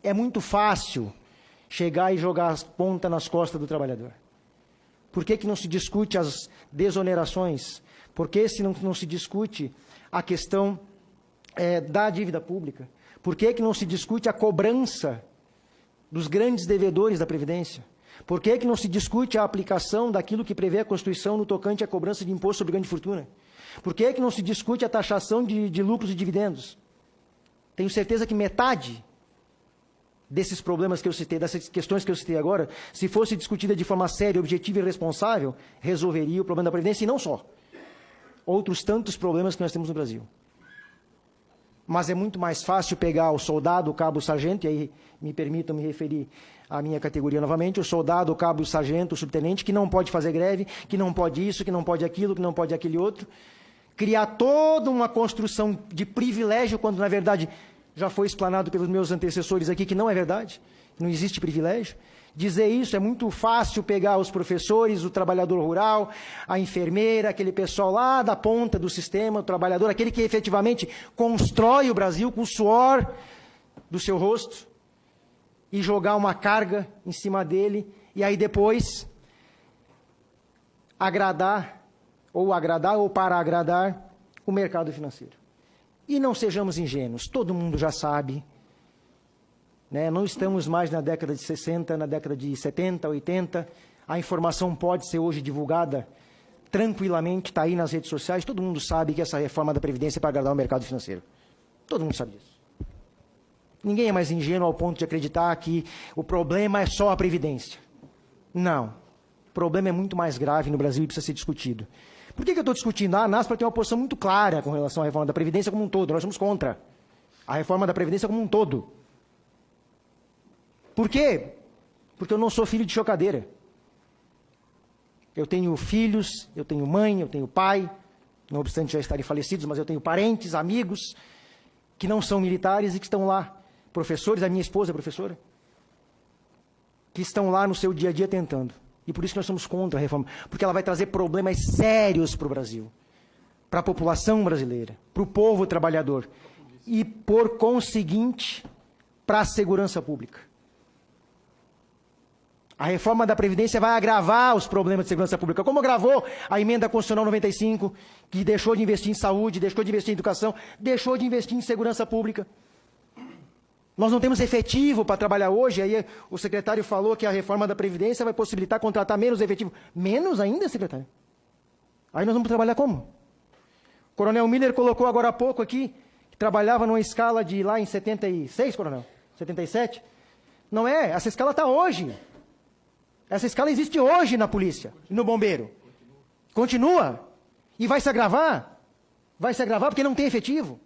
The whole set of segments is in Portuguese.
é muito fácil chegar e jogar as pontas nas costas do trabalhador. Por que não se discute as desonerações? Por que não se discute a questão da dívida pública? Por que não se discute a cobrança dos grandes devedores da Previdência? Por que não se discute a aplicação daquilo que prevê a Constituição no tocante à cobrança de imposto sobre grande fortuna? Por que não se discute a taxação de lucros e dividendos? Tenho certeza que metade desses problemas que eu citei, dessas questões que eu citei agora, se fosse discutida de forma séria, objetiva e responsável, resolveria o problema da Previdência, e não só. Outros tantos problemas que nós temos no Brasil. Mas é muito mais fácil pegar o soldado, o cabo, o sargento, e aí me permitam me referir à minha categoria novamente, o soldado, o cabo, o sargento, o subtenente, que não pode fazer greve, que não pode isso, que não pode aquilo, que não pode aquele outro, criar toda uma construção de privilégio, quando na verdade já foi explanado pelos meus antecessores aqui que não é verdade, não existe privilégio. Dizer isso é muito fácil pegar os professores, o trabalhador rural, a enfermeira, aquele pessoal lá da ponta do sistema, o trabalhador, aquele que efetivamente constrói o Brasil com o suor do seu rosto, e jogar uma carga em cima dele, e aí depois agradar ou para agradar o mercado financeiro. E não sejamos ingênuos, todo mundo já sabe, né? Não estamos mais na década de 60, na década de 70, 80, a informação pode ser hoje divulgada tranquilamente, está aí nas redes sociais, todo mundo sabe que essa reforma da Previdência é para agradar o mercado financeiro. Todo mundo sabe disso. Ninguém é mais ingênuo ao ponto de acreditar que o problema é só a Previdência. Não. O problema é muito mais grave no Brasil e precisa ser discutido. Por que eu estou discutindo? A ANASPRA tem uma posição muito clara com relação à reforma da Previdência como um todo. Nós somos contra a reforma da Previdência como um todo. Por quê? Porque eu não sou filho de chocadeira. Eu tenho filhos, eu tenho mãe, eu tenho pai, não obstante já estarem falecidos, mas eu tenho parentes, amigos, que não são militares e que estão lá. Professores, a minha esposa é professora, que estão lá no seu dia a dia tentando. E por isso que nós somos contra a reforma, porque ela vai trazer problemas sérios para o Brasil, para a população brasileira, para o povo trabalhador e, por conseguinte, para a segurança pública. A reforma da Previdência vai agravar os problemas de segurança pública, como agravou a emenda constitucional 95, que deixou de investir em saúde, deixou de investir em educação, deixou de investir em segurança pública. Nós não temos efetivo para trabalhar hoje, aí o secretário falou que a reforma da Previdência vai possibilitar contratar menos efetivo. Menos ainda, secretário? Aí nós vamos trabalhar como? O coronel Miller colocou agora há pouco aqui, que trabalhava numa escala de lá em 76, coronel? 77? Não é, essa escala está hoje. Essa escala existe hoje na polícia, no bombeiro. Continua. E vai se agravar. Vai se agravar porque não tem efetivo.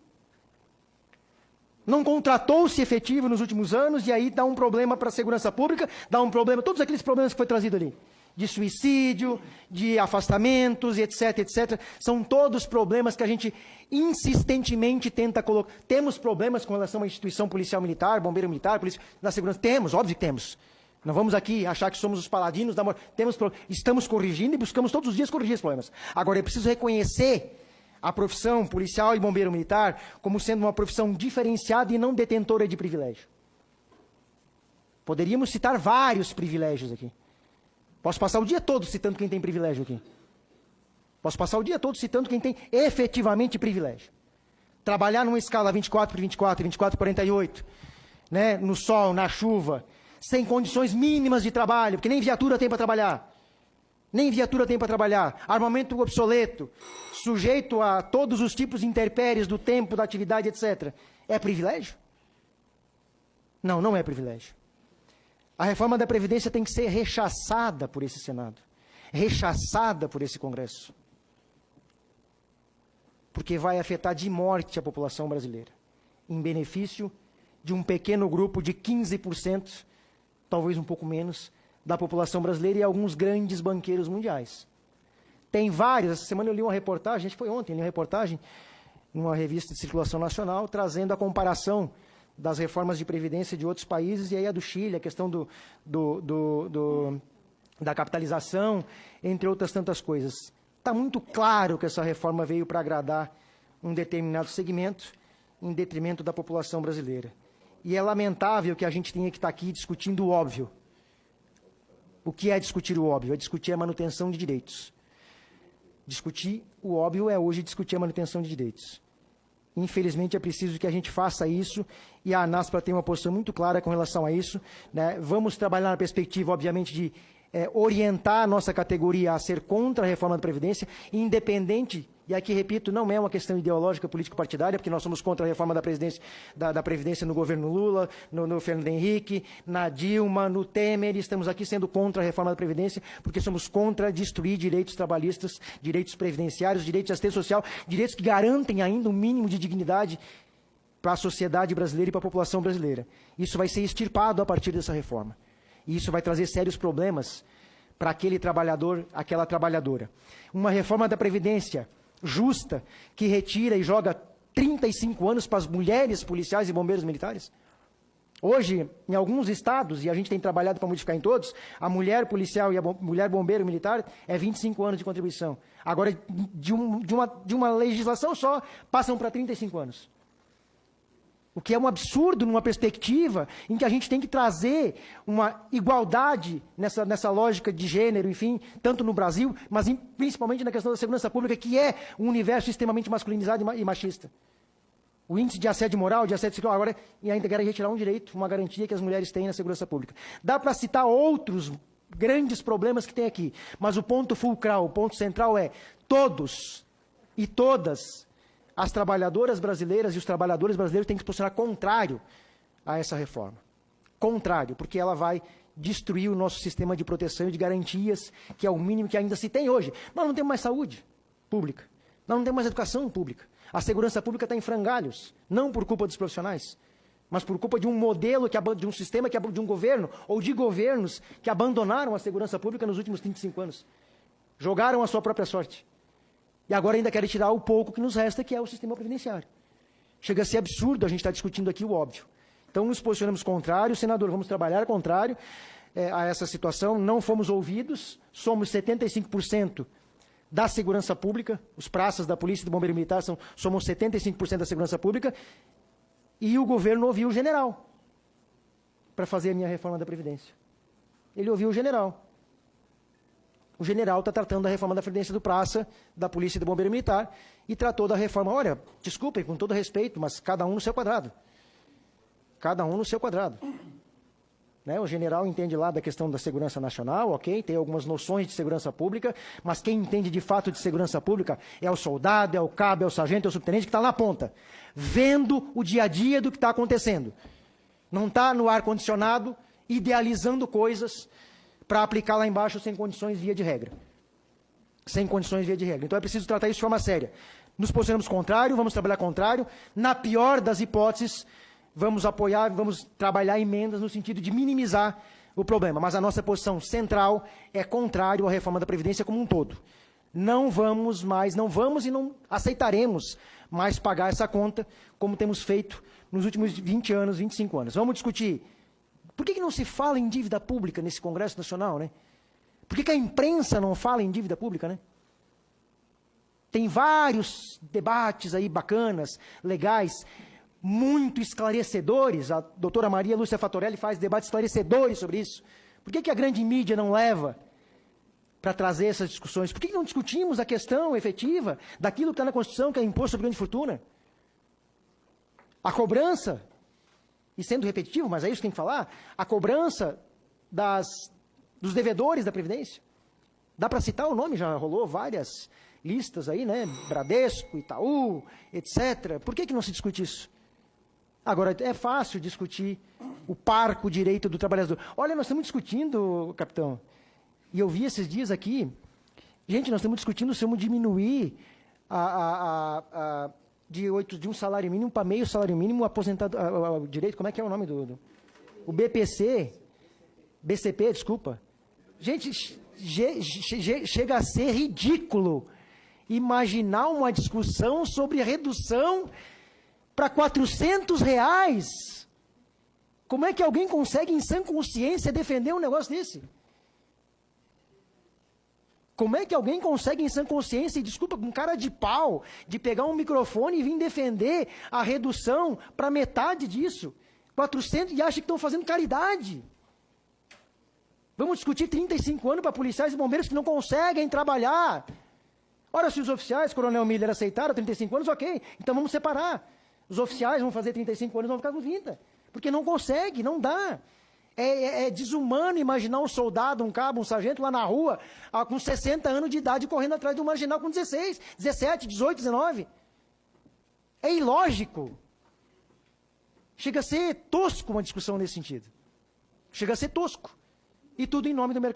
Não contratou-se efetivo nos últimos anos e aí dá um problema para a segurança pública, dá um problema, todos aqueles problemas que foi trazido ali, de suicídio, de afastamentos, etc, etc, são todos problemas que a gente insistentemente tenta colocar. Temos problemas com relação à instituição policial militar, bombeiro militar, polícia da segurança, temos, óbvio que temos. Não vamos aqui achar que somos os paladinos da morte. Estamos corrigindo e buscamos todos os dias corrigir os problemas. Agora, é preciso reconhecer a profissão policial e bombeiro militar como sendo uma profissão diferenciada e não detentora de privilégio. Poderíamos citar vários privilégios aqui. Posso passar o dia todo citando quem tem privilégio aqui. Posso passar o dia todo citando quem tem efetivamente privilégio. Trabalhar numa escala 24 por 24, 24 por 48, né, no sol, na chuva, sem condições mínimas de trabalho, porque nem viatura tem para trabalhar. Nem viatura tem para trabalhar. Armamento obsoleto, sujeito a todos os tipos de intempéries do tempo, da atividade, etc. É privilégio? Não, não é privilégio. A reforma da Previdência tem que ser rechaçada por esse Senado. Rechaçada por esse Congresso. Porque vai afetar de morte a população brasileira. Em benefício de um pequeno grupo de 15%, talvez um pouco menos, da população brasileira e alguns grandes banqueiros mundiais. Tem vários, essa semana eu li uma reportagem, acho que foi ontem, li uma reportagem numa revista de circulação nacional, trazendo a comparação das reformas de previdência de outros países, e aí a do Chile, a questão da capitalização, entre outras tantas coisas. Está muito claro que essa reforma veio para agradar um determinado segmento, em detrimento da população brasileira. E é lamentável que a gente tenha que estar aqui discutindo o óbvio. O que é discutir o óbvio? É discutir a manutenção de direitos. Discutir o óbvio é hoje discutir a manutenção de direitos. Infelizmente, é preciso que a gente faça isso, e a ANASPRA tem uma posição muito clara com relação a isso, né? Vamos trabalhar na perspectiva, obviamente, de orientar a nossa categoria a ser contra a reforma da Previdência, independente, e aqui repito, não é uma questão ideológica, político-partidária, porque nós somos contra a reforma da Previdência no governo Lula, no Fernando Henrique, na Dilma, no Temer, estamos aqui sendo contra a reforma da Previdência, porque somos contra destruir direitos trabalhistas, direitos previdenciários, direitos de assistência social, direitos que garantem ainda um mínimo de dignidade para a sociedade brasileira e para a população brasileira. Isso vai ser extirpado a partir dessa reforma. E isso vai trazer sérios problemas para aquele trabalhador, aquela trabalhadora. Uma reforma da Previdência justa, que retira e joga 35 anos para as mulheres policiais e bombeiros militares. Hoje, em alguns estados, e a gente tem trabalhado para modificar em todos, a mulher policial e a mulher bombeiro militar é 25 anos de contribuição. Agora, de uma legislação só, passam para 35 anos. O que é um absurdo numa perspectiva em que a gente tem que trazer uma igualdade nessa lógica de gênero, enfim, tanto no Brasil, mas principalmente na questão da segurança pública, que é um universo extremamente masculinizado e machista. O índice de assédio moral, de assédio sexual, agora, e ainda quer retirar um direito, uma garantia que as mulheres têm na segurança pública. Dá para citar outros grandes problemas que tem aqui, mas o ponto fulcral, o ponto central é todos e todas as trabalhadoras brasileiras e os trabalhadores brasileiros têm que se posicionar contrário a essa reforma. Contrário, porque ela vai destruir o nosso sistema de proteção e de garantias, que é o mínimo que ainda se tem hoje. Nós não temos mais saúde pública, nós não temos mais educação pública. A segurança pública está em frangalhos, não por culpa dos profissionais, mas por culpa de um modelo, de um sistema, de um governo, ou de governos que abandonaram a segurança pública nos últimos 35 anos. Jogaram a sua própria sorte. E agora ainda querem tirar o pouco que nos resta, que é o sistema previdenciário. Chega a ser absurdo a gente estar discutindo aqui o óbvio. Então, nos posicionamos contrário, senador, vamos trabalhar contrário a essa situação. Não fomos ouvidos, somos 75% da segurança pública, os praças da Polícia e do Bombeiro Militar somos 75% da segurança pública, e o governo ouviu o general para fazer a minha reforma da Previdência. Ele ouviu o general. O general está tratando da reforma da Previdência do Praça, da Polícia e do Bombeiro Militar, e tratou da reforma, olha, desculpem, com todo respeito, mas cada um no seu quadrado. Cada um no seu quadrado. Né? O general entende lá da questão da segurança nacional, ok, tem algumas noções de segurança pública, mas quem entende de fato de segurança pública é o soldado, é o cabo, é o sargento, é o subtenente que está na ponta, vendo o dia a dia do que está acontecendo. Não está no ar-condicionado, idealizando coisas para aplicar lá embaixo sem condições via de regra. Sem condições via de regra. Então é preciso tratar isso de forma séria. Nos posicionamos contrário, vamos trabalhar contrário. Na pior das hipóteses, vamos apoiar, vamos trabalhar emendas no sentido de minimizar o problema. Mas a nossa posição central é contrário à reforma da Previdência como um todo. Não vamos e não aceitaremos mais pagar essa conta, como temos feito nos últimos 20 anos, 25 anos. Vamos discutir. Por que não se fala em dívida pública nesse Congresso Nacional, né? Por que a imprensa não fala em dívida pública, né? Tem vários debates aí bacanas, legais, muito esclarecedores. A doutora Maria Lúcia Fatorelli faz debates esclarecedores sobre isso. Por que a grande mídia não leva para trazer essas discussões? Por que não discutimos a questão efetiva daquilo que está na Constituição, que é imposto sobre grande fortuna? A cobrança, e sendo repetitivo, mas é isso que tem que falar, a cobrança dos devedores da Previdência. Dá para citar o nome, já rolou várias listas aí, né? Bradesco, Itaú, etc. Por que não se discute isso? Agora, é fácil discutir o parco direito do trabalhador. Olha, nós estamos discutindo, capitão, e eu vi esses dias aqui, gente, nós estamos discutindo se vamos diminuir de um salário mínimo para meio salário mínimo aposentado, direito, como é que é o nome o BCP, desculpa. Gente, chega a ser ridículo imaginar uma discussão sobre redução para R$400. Como é que alguém consegue, em sã consciência, defender um negócio desse? Como é que alguém consegue, em sã consciência, e desculpa, com cara de pau, de pegar um microfone e vir defender a redução para metade disso? 400 e acham que estão fazendo caridade. Vamos discutir 35 anos para policiais e bombeiros que não conseguem trabalhar. Ora, se os oficiais, Coronel Miller, aceitaram 35 anos, ok. Então vamos separar. Os oficiais vão fazer 35 anos e vão ficar com 30. Porque não consegue, não dá. É desumano imaginar um soldado, um cabo, um sargento lá na rua, com 60 anos de idade, correndo atrás de um marginal com 16, 17, 18, 19. É ilógico. Chega a ser tosco uma discussão nesse sentido. Chega a ser tosco. E tudo em nome do mercado.